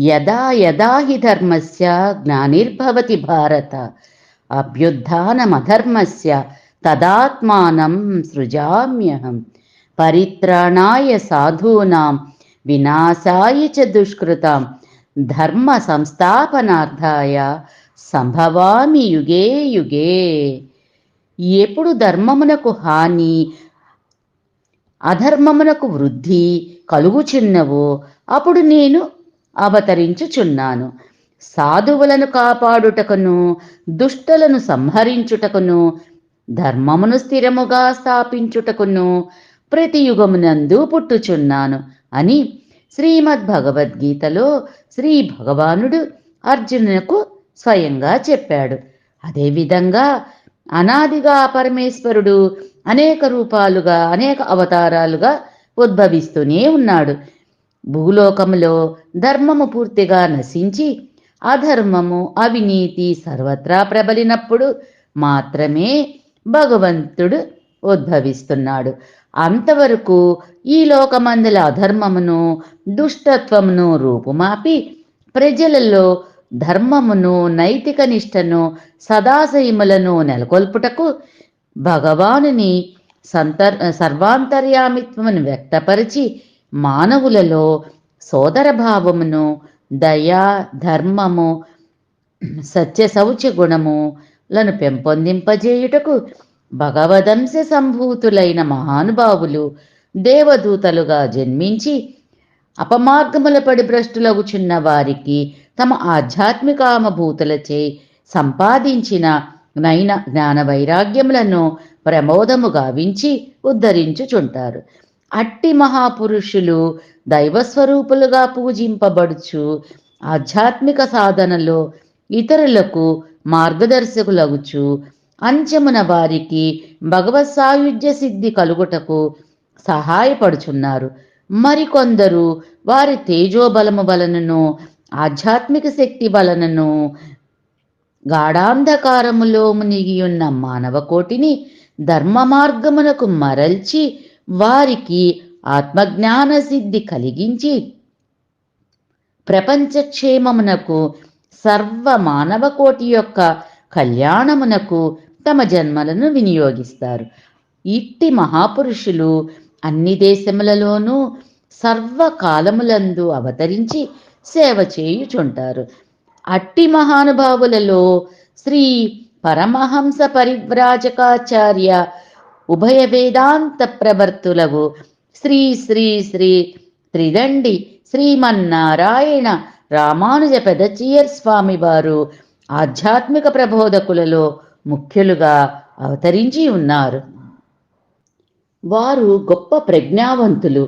యదా యదా హి ధర్మస్య గ్లానిర్భవతి భారత అభ్యుత్థానమధర్మస్య తదాత్మానం సృజామ్యహం పరిత్రాణాయ సాధూనాం వినాశాయ చ దుష్కృతాం ధర్మ సంస్థాపనార్థాయ సంభవామి యుగే యుగే. ఎప్పుడు ధర్మమునకు హాని అధర్మమునకు వృద్ధి కలుగుచున్నవో అప్పుడు నేను అవతరించుచున్నాను. సాధువులను కాపాడుటకును దుష్టులను సంహరించుటకును ధర్మమును స్థిరముగా స్థాపించుటకును ప్రతి యుగమునందు పుట్టుచున్నాను అని శ్రీమద్భగవద్గీతలో శ్రీ భగవానుడు అర్జునునకు స్వయంగా చెప్పాడు. అదేవిధంగా అనాదిగా పరమేశ్వరుడు అనేక రూపాలుగా అనేక అవతారాలుగా ఉద్భవిస్తూనే ఉన్నాడు. భూలోకములో ధర్మము పూర్తిగా నశించి అధర్మము అవినీతి సర్వత్రా ప్రబలినప్పుడు మాత్రమే భగవంతుడు ఉద్భవిస్తున్నాడు. అంతవరకు ఈ లోకమందుల అధర్మమును దుష్టత్వమును రూపుమాపి ప్రజలలో ధర్మమును నైతిక నిష్టను సదాశయములను నెలకొల్పుటకు భగవానుని సర్వాంతర్యామిత్వమును వ్యక్తపరిచి మానవులలో సోదరభావమును దయా ధర్మము సత్య శౌచ గుణములను పెంపొందింపజేయుటకు భగవదంశ సంభూతులైన మహానుభావులు దేవదూతలుగా జన్మించి అపమార్గముల పడి భ్రష్టులగుచున్న వారికి తమ ఆధ్యాత్మికామభూతులచే సంపాదించిన నైన జ్ఞాన వైరాగ్యములను ప్రమోదము గావించి ఉద్ధరించుచుంటారు. అట్టి మహాపురుషులు దైవస్వరూపులుగా పూజింపబడుచు ఆధ్యాత్మిక సాధనలో ఇతరులకు మార్గదర్శకులగుచు అంచమున వారికి భగవత్ సాయుధ్య సిద్ధి కలుగుటకు సహాయపడుచున్నారు. మరికొందరు వారి తేజోబలము వలనను ఆధ్యాత్మిక శక్తి వలనను గాఢాంధకారములో మునిగియున్న మానవ కోటిని ధర్మ మార్గమునకు మరల్చి వారికి ఆత్మజ్ఞాన సిద్ధి కలిగించి ప్రపంచక్షేమమునకు సర్వ మానవ కోటి యొక్క కళ్యాణమునకు తమ జన్మలను వినియోగిస్తారు. ఇట్టి మహాపురుషులు అన్ని దేశములలోనూ సర్వకాలములందు అవతరించి సేవ చేయుచుంటారు. అట్టి మహానుభావులలో శ్రీ పరమహంస పరివ్రాజకాచార్య ఉభయ వేదాంత ప్రవర్తులకు శ్రీ శ్రీ శ్రీ త్రిదండి శ్రీమన్నారాయణ రామానుజ పెదచీయర్ స్వామి వారు ఆధ్యాత్మిక ప్రబోధకులలో ముఖ్యులుగా అవతరించి ఉన్నారు. వారు గొప్ప ప్రజ్ఞావంతులు,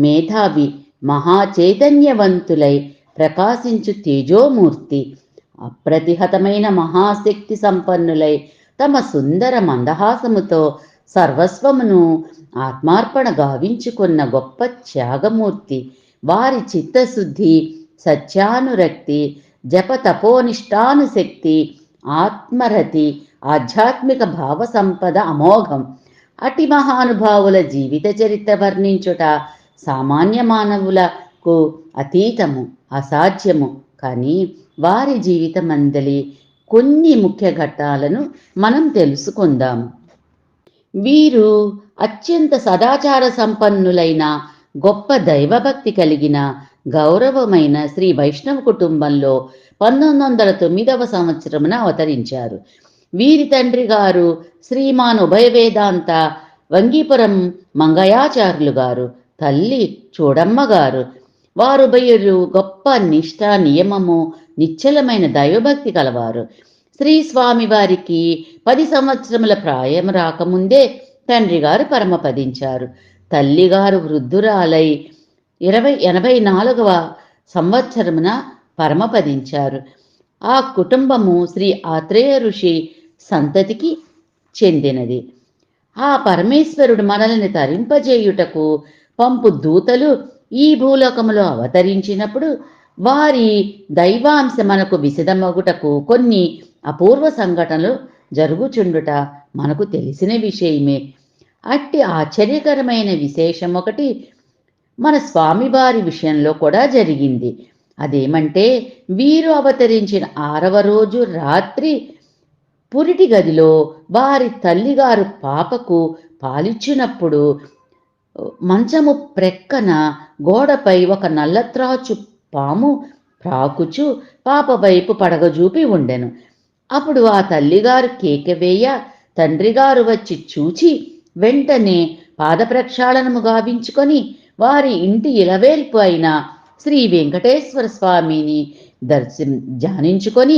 మేధావి, మహాచైతన్యవంతులై ప్రకాశించు తేజోమూర్తి, అప్రతిహతమైన మహాశక్తి సంపన్నులై తమ సుందర మందహాసముతో సర్వస్వమును ఆత్మార్పణ గావించుకున్న గొప్ప త్యాగమూర్తి. వారి చిత్తశుద్ధి, సత్యానురక్తి, జప తపోనిష్టానుశక్తి, ఆత్మరతి, ఆధ్యాత్మిక భావ సంపద అమోఘం. అటి మహానుభావుల జీవిత చరిత్ర వర్ణించుట సామాన్య మానవులకు అతీతము, అసాధ్యము. కానీ వారి జీవితమందలి కొన్ని ముఖ్య ఘట్టాలను మనం తెలుసుకుందాము. వీరు అత్యంత సదాచార సంపన్నులైన గొప్ప దైవభక్తి కలిగిన గౌరవమైన శ్రీ వైష్ణవ కుటుంబంలో 1909వ సంవత్సరమున అవతరించారు. వీరి తండ్రి గారు శ్రీమాన్ ఉభయ వేదాంత వంగీపురం మంగయాచార్యులు గారు, తల్లి చూడమ్మ గారు. వారుభయులు గొప్ప నిష్ఠ, నియమము, నిశ్చలమైన దైవభక్తి కలవారు. శ్రీ స్వామి వారికి 10 సంవత్సరముల ప్రాయం రాకముందే తండ్రి గారు పరమపదించారు. తల్లిగారు వృద్ధురాలై 84వ సంవత్సరమున పరమపదించారు. ఆ కుటుంబము శ్రీ ఆత్రేయ ఋషి సంతతికి చెందినది. ఆ పరమేశ్వరుడు మనల్ని తరింపజేయుటకు పంపు దూతలు ఈ భూలోకములో అవతరించినప్పుడు వారి దైవాంశ మనకు విశదమగుటకు కొన్ని అపూర్వ సంఘటనలు జరుగుచుండుట మనకు తెలిసిన విషయమే. అట్టి ఆశ్చర్యకరమైన విశేషం ఒకటి మన స్వామివారి విషయంలో కూడా జరిగింది. అదేమంటే వీరు అవతరించిన 6వ రోజు రాత్రి పురిటి గదిలో వారి తల్లిగారు పాపకు పాలిచ్చినప్పుడు మంచము ప్రక్కన గోడపై ఒక నల్లత్రాచు పాము ప్రాకుచు పాప వైపు పడగజూపి ఉండెను. అప్పుడు ఆ తల్లిగారు కేకవేయ తండ్రిగారు వచ్చి చూచి వెంటనే పాదప్రక్షాళనము గావించుకొని వారి ఇంటి ఇలవేల్పు అయిన శ్రీ వెంకటేశ్వర స్వామిని ధ్యానించుకొని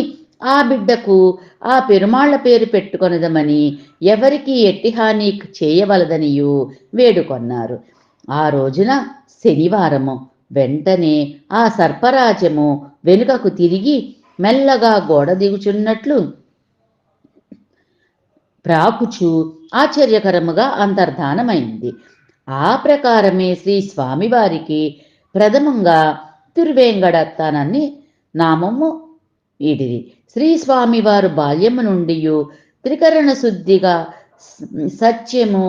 ఆ బిడ్డకు ఆ పెరుమాళ్ల పేరు పెట్టుకొనదమని ఎవరికి ఎట్టి హాని చేయవలదనియు వేడుకొన్నారు. ఆ రోజున శనివారము. వెంటనే ఆ సర్పరాజము వెనుకకు తిరిగి మెల్లగా గోడ దిగుచున్నట్లు ప్రాకుచు ఆశ్చర్యకరముగా అంతర్ధానమైంది. ఆ ప్రకారమే శ్రీ స్వామివారికి ప్రథమంగా తిరువేంగడత్తానని నామము ఇడిది. శ్రీ స్వామివారు బాల్యము నుండి త్రికరణ శుద్ధిగా సత్యము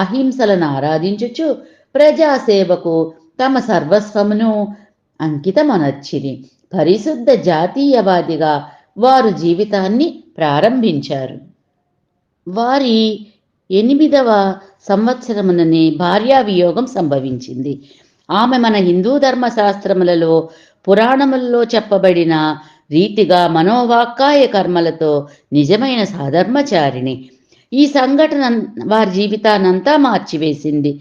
అహింసలను ఆరాధించుచు ప్రజాసేవకు తమ సర్వస్వమును అంకితమనర్చిరి. పరిశుద్ధ జాతీయవాదిగా వారు జీవితాన్ని ప్రారంభించారు. వారి 8వ సంవత్సరముననే భార్యావియోగం సంభవించింది. ఆమె మన హిందూ ధర్మశాస్త్రములలో పురాణములలో చెప్పబడిన రీతిగా మనోవాక్కాయ కర్మలతో నిజమైన సాధర్మచారిణి. ఈ సంఘటన వారి జీవితానంతా మార్చివేసింది.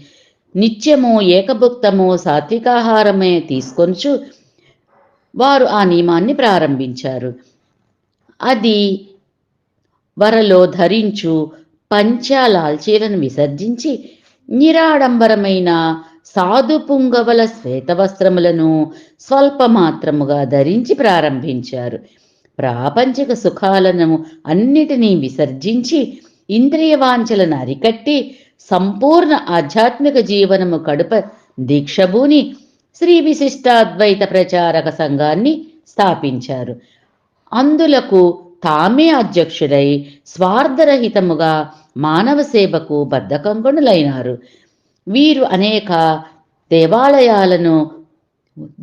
నిత్యము ఏకభుక్తము సాత్వికాహారమే తీసుకొంచు వారు ఆ నియమాన్ని ప్రారంభించారు. అది వరలో ధరించు పంచాలాల్చీలను విసర్జించి నిరాడంబరమైన సాధు పుంగవల శ్వేతవస్త్రములను స్వల్పమాత్రముగా ధరించి ప్రారంభించారు. ప్రాపంచిక సుఖాలను అన్నిటినీ విసర్జించి ఇంద్రియవాంఛలను అరికట్టి సంపూర్ణ ఆధ్యాత్మిక జీవనము కడుప దీక్షభూని శ్రీ విశిష్టాద్వైత ప్రచారక సంఘాన్ని స్థాపించారు. అందులకు తామే అధ్యక్షుడై స్వార్థరహితముగా మానవ సేవకు బద్ధకంగుణులైనారు. వీరు అనేక దేవాలయాలను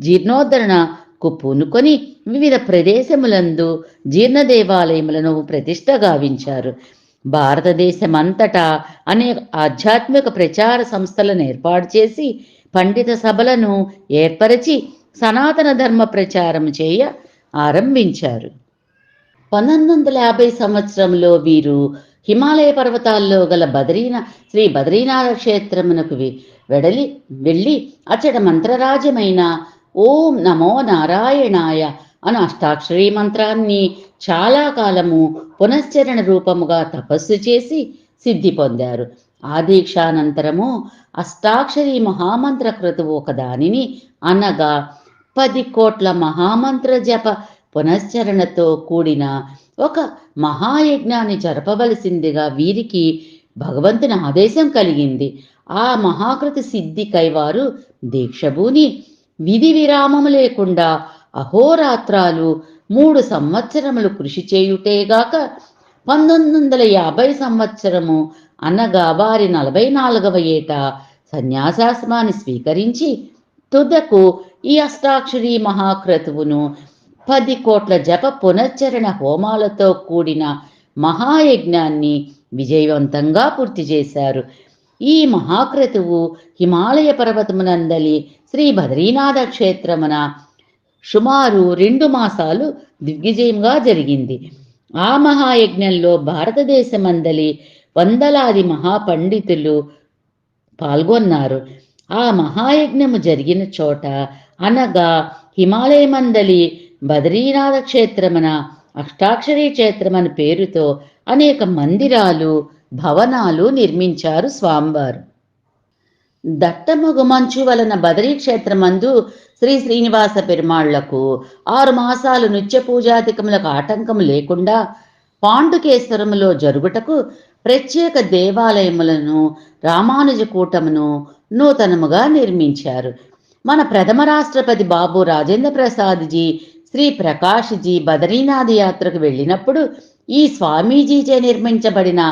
జీర్ణోద్ధరణకు పూనుకొని వివిధ ప్రదేశములందు జీర్ణ దేవాలయములను ప్రతిష్ఠ గావించారు. భారతదేశమంతటా అనేక ఆధ్యాత్మిక ప్రచార సంస్థలను ఏర్పాటు చేసి పండిత సభలను ఏర్పరిచి సనాతన ధర్మ ప్రచారం చేయ ఆరంభించారు. 1950 సంవత్సరంలో వీరు హిమాలయ పర్వతాల్లో గల శ్రీ బద్రీనాథ క్షేత్రమునకు వెళ్ళి అచ్చట మంత్రరాజమైన ఓం నమో నారాయణాయ అను అష్టాక్షరీ మంత్రాన్ని చాలా కాలము పునశ్చరణ రూపముగా తపస్సు చేసి సిద్ధి పొందారు. ఆ దీక్షానంతరము అష్టాక్షరీ మహామంత్ర క్రతువు ఒక దానిని అనగా 10 కోట్ల మహామంత్ర జప పునశ్చరణతో కూడిన ఒక మహాయజ్ఞాన్ని జరపవలసిందిగా వీరికి భగవంతుని ఆదేశం కలిగింది. ఆ మహాకృతి సిద్ధి కైవారు దీక్షభూని విధి విరామము లేకుండా అహోరాత్రాలు 3 సంవత్సరములు కృషి చేయుటేగాక 1950 సంవత్సరము అనగా వారి 44వ ఏట సన్యాసాశ్రమాన్ని స్వీకరించి తుదకు ఈ అష్టాక్షరీ మహాక్రతువును 10 కోట్ల జప పునశ్చరణ హోమాలతో కూడిన మహాయజ్ఞాన్ని విజయవంతంగా పూర్తి చేశారు. ఈ మహాక్రతువు హిమాలయ పర్వతమునందలి శ్రీ బద్రీనాథ క్షేత్రమున సుమారు 2 మాసాలు దిగ్విజయంగా జరిగింది. ఆ మహాయజ్ఞంలో భారతదేశమందలి వందలాది మహాపండితులు పాల్గొన్నారు. ఆ మహాయజ్ఞము జరిగిన చోట అనగా హిమాలయమందలి బద్రీనాథ క్షేత్రమున అష్టాక్షరీ క్షేత్రమని పేరుతో అనేక మందిరాలు భవనాలు నిర్మించారు స్వామివారు. దట్టమగు మంచు వలన బదరీ క్షేత్రమందు శ్రీ శ్రీనివాస పెరుమాళ్లకు 6 మాసాలు నిత్య పూజాధికములకు ఆటంకము లేకుండా పాండుకేశ్వరములో జరుగుటకు ప్రత్యేక దేవాలయములను రామానుజ కూటమును నూతనముగా నిర్మించారు. మన ప్రథమ రాష్ట్రపతి బాబు రాజేంద్ర ప్రసాద్జీ శ్రీ ప్రకాష్జీ బద్రీనాథ్ యాత్రకు వెళ్ళినప్పుడు ఈ స్వామీజీచే నిర్మించబడిన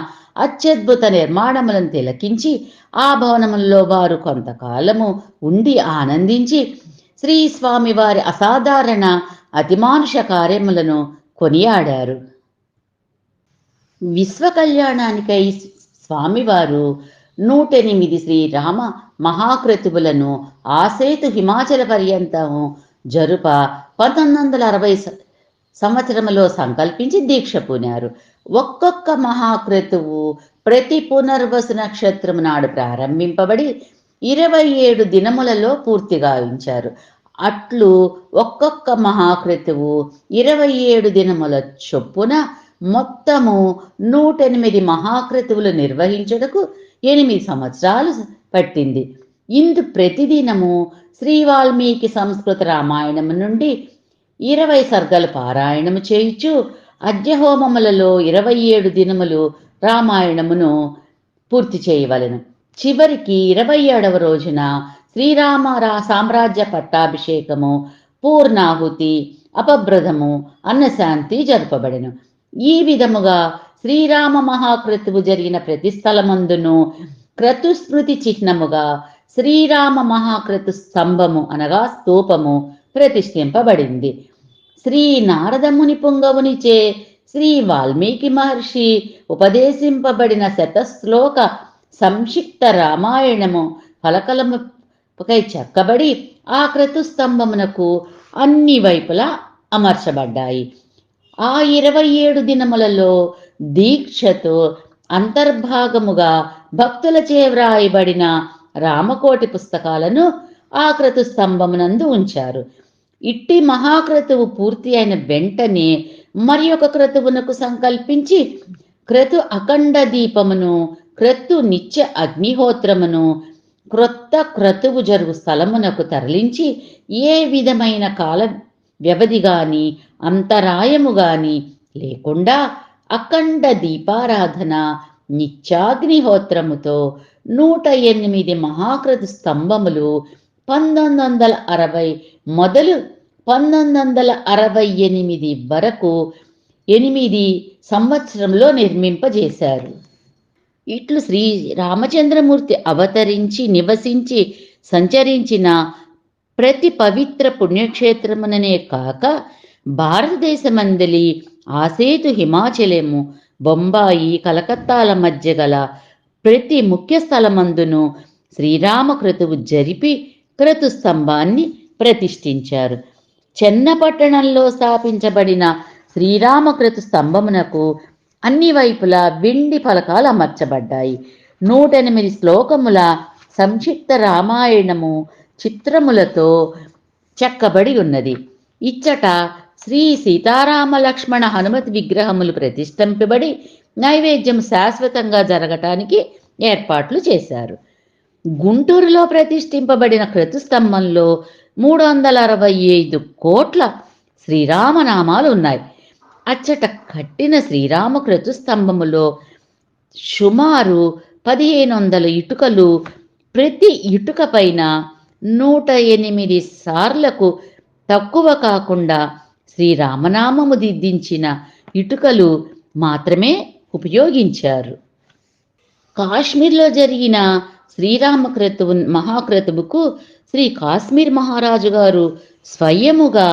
అత్యద్భుత నిర్మాణములను తిలకించి ఆ భవనములలో వారు కొంతకాలము ఉండి ఆనందించి శ్రీ స్వామివారి అసాధారణ అతిమానుష కార్యములను కొనియాడారు. విశ్వ కళ్యాణానికై స్వామివారు 108 శ్రీరామ మహాక్రతువులను ఆసేతు హిమాచల పర్యంతం జరుప 1960 సంవత్సరంలో సంకల్పించి దీక్ష పూనారు. ఒక్కొక్క మహాక్రతువు ప్రతి పునర్వసు నక్షత్రము నాడు ప్రారంభింపబడి 27 దినములలో పూర్తి గావించారు. అట్లు ఒక్కొక్క మహాక్రతువు 27 దినముల చొప్పున మొత్తము 108 మహాక్రతువులు నిర్వహించుటకు 8 సంవత్సరాలు పట్టింది. ఇందు ప్రతిదినము శ్రీ వాల్మీకి సంస్కృత రామాయణము నుండి 20 సర్గలు పారాయణము చేయుచు అద్యహోమములలో 27 దినములు రామాయణమును పూర్తి చేయవలెను. చివరికి 27వ రోజున శ్రీరామ సామ్రాజ్య పట్టాభిషేకము, పూర్ణాహుతి, అపభ్రదము, అన్నశాంతి జరపబడెను. ఈ విధముగా శ్రీరామ మహాక్రతువు జరిగిన ప్రతి స్థలమందును క్రతుస్మృతి చిహ్నముగా శ్రీరామ మహాక్రతు స్తంభము అనగా స్తూపము ప్రతిష్ఠింపబడింది. శ్రీ నారదముని పుంగవునిచే శ్రీ వాల్మీకి మహర్షి ఉపదేశింపబడిన శతశ్లోక సంక్షిప్త రామాయణము ఫలకలముపై చెక్కబడి ఆ క్రతుస్తంభమునకు అన్ని వైపులా అమర్చబడ్డాయి. ఆ 27 దినములలో దీక్షతో అంతర్భాగముగా భక్తులచే వ్రాయబడిన రామకోటి పుస్తకాలను ఆ క్రతుస్తంభమునందు ఉంచారు. ఇట్టి మహాక్రతువు పూర్తి అయిన వెంటనే మరి ఒక క్రతువునకు సంకల్పించి క్రతు అఖండ దీపమును, క్రతు నిత్య అగ్నిహోత్రమును క్రొత్త క్రతువు జరుగు స్థలమునకు తరలించి ఏ విధమైన కాల వ్యవధి గాని అంతరాయము గాని లేకుండా అఖండ దీపారాధన నిత్యాగ్నిహోత్రముతో 108 మహాక్రతు స్తంభములు 1960 మొదలు 1968 వరకు 8 సంవత్సరంలో నిర్మింపజేశారు. ఇట్లు శ్రీ రామచంద్రమూర్తి అవతరించి నివసించి సంచరించిన ప్రతి పవిత్ర పుణ్యక్షేత్రముననే కాక భారతదేశమందలి ఆసేతు హిమాచలము, బొంబాయి, కలకత్తాల మధ్య గల ప్రతి ముఖ్య స్థలమందును శ్రీరామ క్రతువు జరిపి క్రతుస్తంభాన్ని ప్రతిష్ఠించారు. చెన్నపట్టణంలో స్థాపించబడిన శ్రీరామ క్రతు స్తంభమునకు అన్ని వైపులా వెండి ఫలకాలు అమర్చబడ్డాయి. 108 శ్లోకముల సంక్షిప్త రామాయణము చిత్రములతో చెక్కబడి ఉన్నది. ఇచ్చట శ్రీ సీతారామ లక్ష్మణ హనుమత్ విగ్రహములు ప్రతిష్ఠింపబడి నైవేద్యం శాశ్వతంగా జరగటానికి ఏర్పాట్లు చేశారు. గుంటూరులో ప్రతిష్ఠింపబడిన క్రతుస్తంభంలో 365 కోట్ల శ్రీరామనామాలు ఉన్నాయి. అచ్చట కట్టిన శ్రీరామ క్రతుస్తంభములో సుమారు 1500 ఇటుకలు, ప్రతి ఇటుక పైన 108 సార్లకు తక్కువ కాకుండా శ్రీరామనామము దిద్దించిన ఇటుకలు మాత్రమే ఉపయోగించారు. కాశ్మీర్లో జరిగిన శ్రీరామ మహాక్రతువుకు శ్రీ కాశ్మీర్ మహారాజు గారు స్వయముగా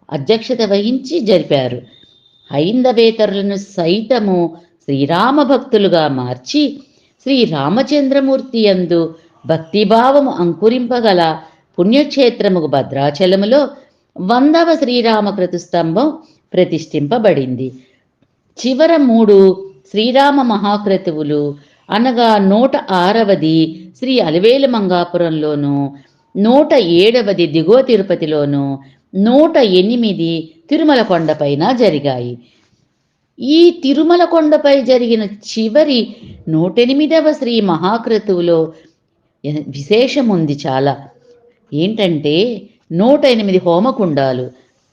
అధ్యక్షత వహించి జరిపారు. హైందవేతరులను సైతము శ్రీరామ భక్తులుగా మార్చి శ్రీరామచంద్రమూర్తి యందు భక్తిభావము అంకురింపగల పుణ్యక్షేత్రము భద్రాచలములో 100వ శ్రీరామ క్రతుస్తంభం ప్రతిష్ఠింపబడింది. చివర 3 శ్రీరామ మహాక్రతువులు అనగా 106వది శ్రీ అలివేలు మంగాపురంలోను, 107వది దిగువ తిరుపతిలోను, 108 తిరుమల కొండపైన జరిగాయి. ఈ తిరుమల కొండపై జరిగిన చివరి 108వ శ్రీ మహాక్రతువులో విశేషముంది చాలా. ఏంటంటే 108 హోమకుండాలు,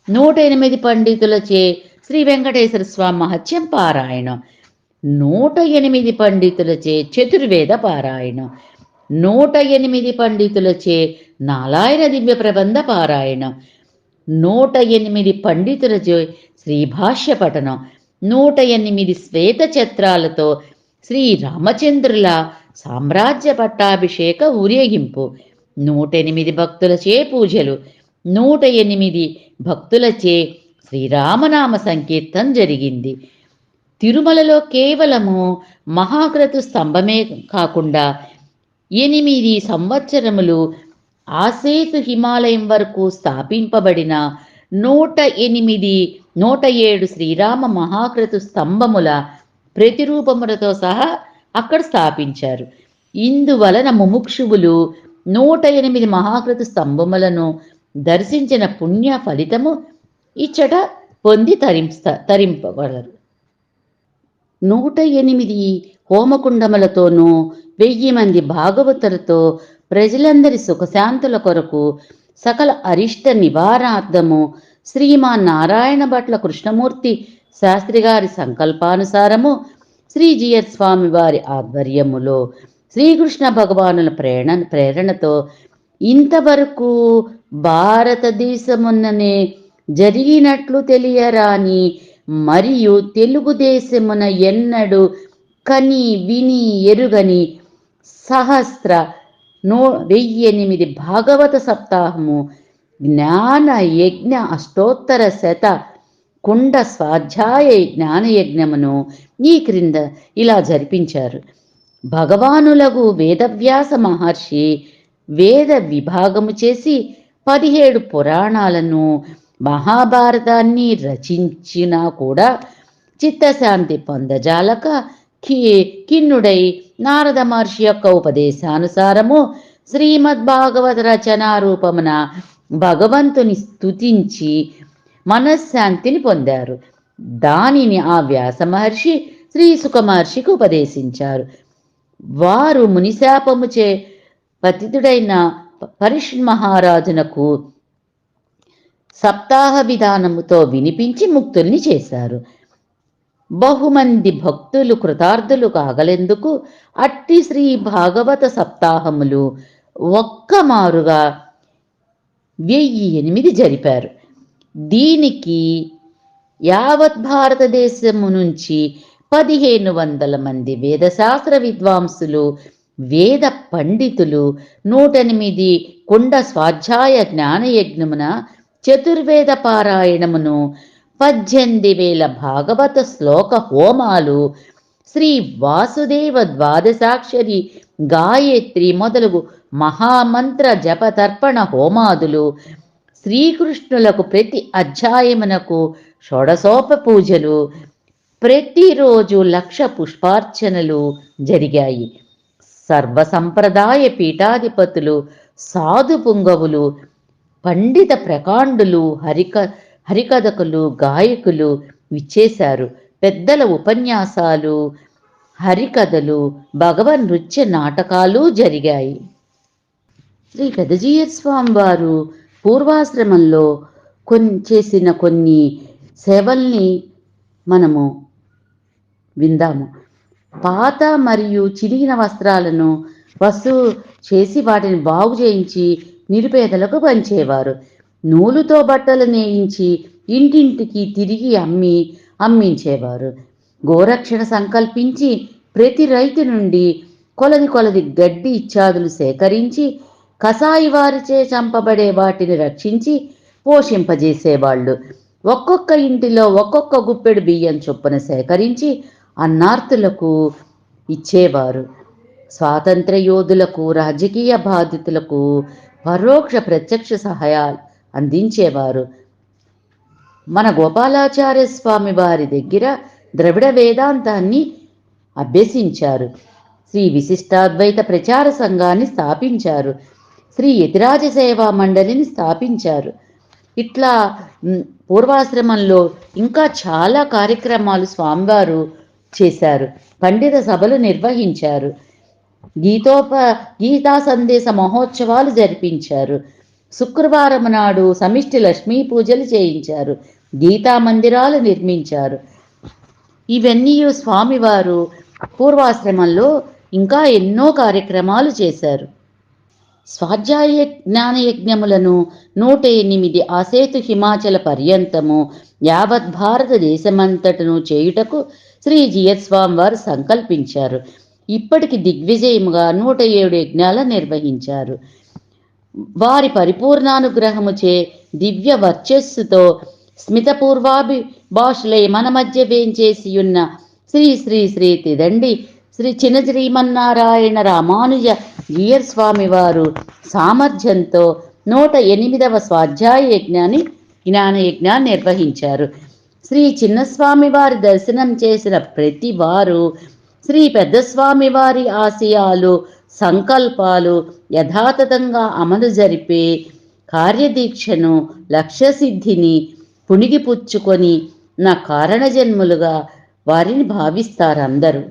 108 పండితులచే శ్రీ వెంకటేశ్వర స్వామి మహత్యం పారాయణం, 108 పండితులచే చతుర్వేద పారాయణం, 108 పండితులచే నాలాయన దివ్య ప్రబంధ పారాయణం, 108 పండితులచే శ్రీభాష్య పఠనం, 108 శ్వేత ఛత్రాలతో శ్రీ రామచంద్రుల సామ్రాజ్య పట్టాభిషేక ఊరేగింపు, 108 భక్తులచే పూజలు, 108 భక్తులచే శ్రీరామనామ సంకీర్తన జరిగింది. తిరుమలలో కేవలము మహాక్రతు స్తంభమే కాకుండా 8 సంవత్సరములు ఆసేతు హిమాలయం వరకు స్థాపింపబడిన 108, 107 శ్రీరామ మహాక్రతు స్తంభముల ప్రతిరూపములతో సహా అక్కడ స్థాపించారు. ఇందువలన ముముక్షువులు 108 మహాకృత స్తంభములను దర్శించిన పుణ్య ఫలితము ఇచ్చట పొంది తరింపగలరు. 108 హోమకుండములతోనూ 1000 మంది భాగవతులతో ప్రజలందరి సుఖశాంతుల కొరకు సకల అరిష్ట నివారణార్థము శ్రీమాన్ నారాయణ భట్ల కృష్ణమూర్తి శాస్త్రి గారి సంకల్పానుసారము శ్రీ జియర్ స్వామి వారి ఆధ్వర్యములో శ్రీకృష్ణ భగవానుల ప్రేరణతో ఇంతవరకు భారతదేశముననే జరిగినట్లు తెలియరాని మరియు తెలుగుదేశమున ఎన్నడు కని విని ఎరుగని 1008 భాగవత సప్తాహము జ్ఞాన యజ్ఞ అష్టోత్తర శత కుండ స్వాధ్యాయ జ్ఞానయజ్ఞమును ఈ క్రింద ఇలా జరిపించారు. భగవానులగు వేదవ్యాస మహర్షి వేద విభాగము చేసి 17 పురాణాలను మహాభారతాన్ని రచించినా కూడా చిత్తశాంతి పొందజాలక కిన్నుడై నారద మహర్షి యొక్క ఉపదేశానుసారము శ్రీమద్భాగవత రచనా రూపమున భగవంతుని స్తుతించి మనశ్శాంతిని పొందారు. దానిని ఆ వ్యాస మహర్షి శ్రీ సుఖ మహర్షికి ఉపదేశించారు. వారు మునిశాపముచే పతితుడైన పరిష్ మహారాజునకు సప్తాహ విధానముతో వినిపించి ముక్తుల్ని చేశారు. బహుమంది భక్తులు కృతార్థులు కాగలెందుకు అట్టి శ్రీ భాగవత సప్తాహములు ఒక్కమారుగా 1008 జరిపారు. దీనికి యావత్ భారతదేశము నుంచి 1500 మంది వేదశాస్త్ర విద్వాంసులు, వేద పండితులు 108 కుండ స్వాధ్యాయ జ్ఞానయజ్ఞమున చతుర్వేద పారాయణమును 18,000 భాగవత శ్లోక హోమాలు, శ్రీ వాసుదేవ ద్వాదశాక్షరి గాయత్రి మొదలగు మహామంత్ర జపతర్పణ హోమాదులు, శ్రీకృష్ణులకు ప్రతి అధ్యాయమునకు షోడశోప పూజలు, ప్రతిరోజు 1,00,000 పుష్పార్చనలు జరిగాయి. సర్వసంప్రదాయ పీఠాధిపతులు, సాధు పుంగవులు, పండిత ప్రకాండులు, హరికథకులు, గాయకులు విచ్చేశారు. పెద్దల ఉపన్యాసాలు, హరికథలు, భగవన్ నృత్య నాటకాలు జరిగాయి. శ్రీ పెదజీయర్ స్వామి వారు పూర్వాశ్రమంలో చేసిన కొన్ని సేవల్ని మనము విందాము. పాత మరియు చిరిగిన వస్త్రాలను వస్తువు చేసి వాటిని బాగు చేయించి నిరుపేదలకు పంచేవారు. నూలుతో బట్టలు నేయించి ఇంటింటికి తిరిగి అమ్మించేవారు. గోరక్షణ సంకల్పించి ప్రతి రైతు నుండి కొలది గడ్డి ఇత్యాదులు సేకరించి కసాయి వారిచే చంపబడే వాటిని రక్షించి పోషింపజేసేవాళ్ళు. ఒక్కొక్క ఇంటిలో ఒక్కొక్క గుప్పెడు బియ్యం చొప్పున సేకరించి అన్నార్తులకు ఇచ్చేవారు. స్వాతంత్ర యోధులకు, రాజకీయ బాధితులకు పరోక్ష ప్రత్యక్ష సహాయాలు అందించేవారు. మన గోపాలాచార్య స్వామి వారి దగ్గర ద్రవిడ వేదాంతాన్ని అభ్యసించారు. శ్రీ విశిష్టాద్వైత ప్రచార సంఘాన్ని స్థాపించారు. శ్రీ యతిరాజ సేవా మండలిని స్థాపించారు. ఇట్లా పూర్వాశ్రమంలో ఇంకా చాలా కార్యక్రమాలు స్వామివారు చేశారు. పండిత సభలు నిర్వహించారు. గీతా సందేశ మహోత్సవాలు జరిపించారు. శుక్రవారం నాడు సమిష్టి లక్ష్మీ పూజలు చేయించారు. గీతా మందిరాలు నిర్మించారు. ఇవన్నీ స్వామివారు పూర్వాశ్రమంలో ఇంకా ఎన్నో కార్యక్రమాలు చేశారు. స్వాధ్యాయ జ్ఞానయజ్ఞములను 108 ఆసేతు హిమాచల పర్యంతము యావత్ భారతదేశమంతటను చేయుటకు శ్రీ జియర్ స్వామి వారు సంకల్పించారు. ఇప్పటికి దిగ్విజయముగా 107 యజ్ఞాలు నిర్వహించారు. వారి పరిపూర్ణానుగ్రహముచే దివ్య వర్చస్సుతో స్మితపూర్వాభిభాషులై మన మధ్య వేంచేసియున్న శ్రీ శ్రీ శ్రీ తిదండి శ్రీ చిన శ్రీమన్నారాయణ రామానుజ జీయర్ స్వామి వారు సామర్థ్యంతో 108వ స్వాధ్యాయ యజ్ఞాన్ని జ్ఞానయజ్ఞాన్ని నిర్వహించారు. శ్రీ చిన్నస్వామి వారి దర్శనం చేసిన ప్రతి వారు శ్రీ పెద్దస్వామి వారి ఆశయాలు సంకల్పాలు యథాతథంగా అమలు జరిపే కార్యదీక్షను లక్ష్యసిద్ధిని పుణిగిపుచ్చుకొని నా కారణజన్ములుగా వారిని భావిస్తారు అందరూ.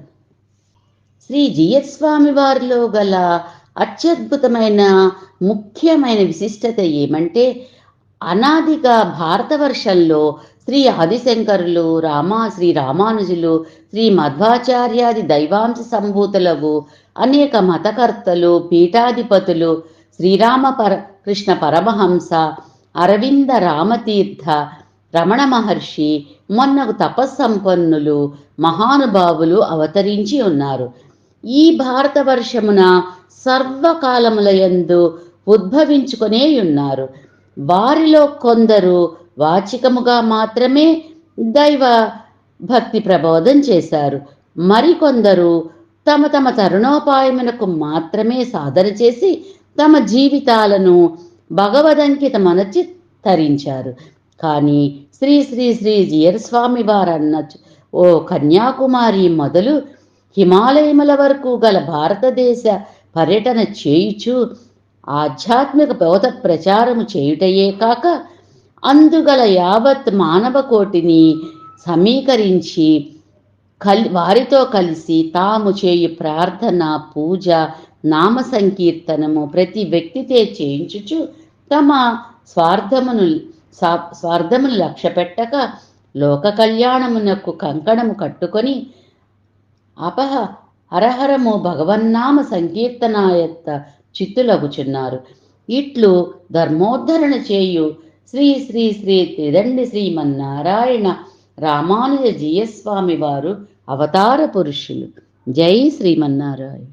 శ్రీ జియర్ స్వామి వారిలో గల అత్యద్భుతమైన ముఖ్యమైన విశిష్టత ఏమంటే, అనాదిగా భారతవర్షంలో శ్రీ ఆదిశంకరులు శ్రీ రామానుజులు శ్రీ మధ్వాచార్యాది దైవాంశ సంభూతులకు అనేక మతకర్తలు పీఠాధిపతులు కృష్ణ పరమహంస అరవింద రామతీర్థ రమణ మహర్షి మొన్నగు తపస్సంపన్నులు మహానుభావులు అవతరించి ఉన్నారు. ఈ భారతవర్షమున సర్వకాలములయందు ఉద్భవించుకునే ఉన్నారు. వారిలో కొందరు వాచికముగా మాత్రమే దైవ భక్తి ప్రబోధం చేశారు. మరికొందరు తమ తమ తరుణోపాయమునకు మాత్రమే సాధన చేసి తమ జీవితాలను భగవదంకితమనచి తరించారు. కానీ శ్రీ శ్రీ శ్రీ జియర్ స్వామి వారన్న ఓ కన్యాకుమారి మొదలు హిమాలయముల వరకు గల భారతదేశ పర్యటన చేయుచు ఆధ్యాత్మిక బోధ ప్రచారము చేయుటయే కాక అందుగల యావత్ మానవ కోటిని సమీకరించి వారితో కలిసి తాము చేయు ప్రార్థన పూజ నామ సంకీర్తనము ప్రతి వ్యక్తితే చేయించుచు తమ స్వార్థమును లక్ష్య పెట్టక లోక కళ్యాణమునకు కంకణము కట్టుకొని హరహరము భగవన్నామ సంకీర్తనాయత్త చిత్తులగుచున్నారు. ఇట్లు ధర్మోద్ధరణ చేయు శ్రీ శ్రీ శ్రీ త్రిదండి శ్రీమన్నారాయణ రామానుజ జీయస్వామి వారు అవతార పురుషులు. జై శ్రీమన్నారాయణ.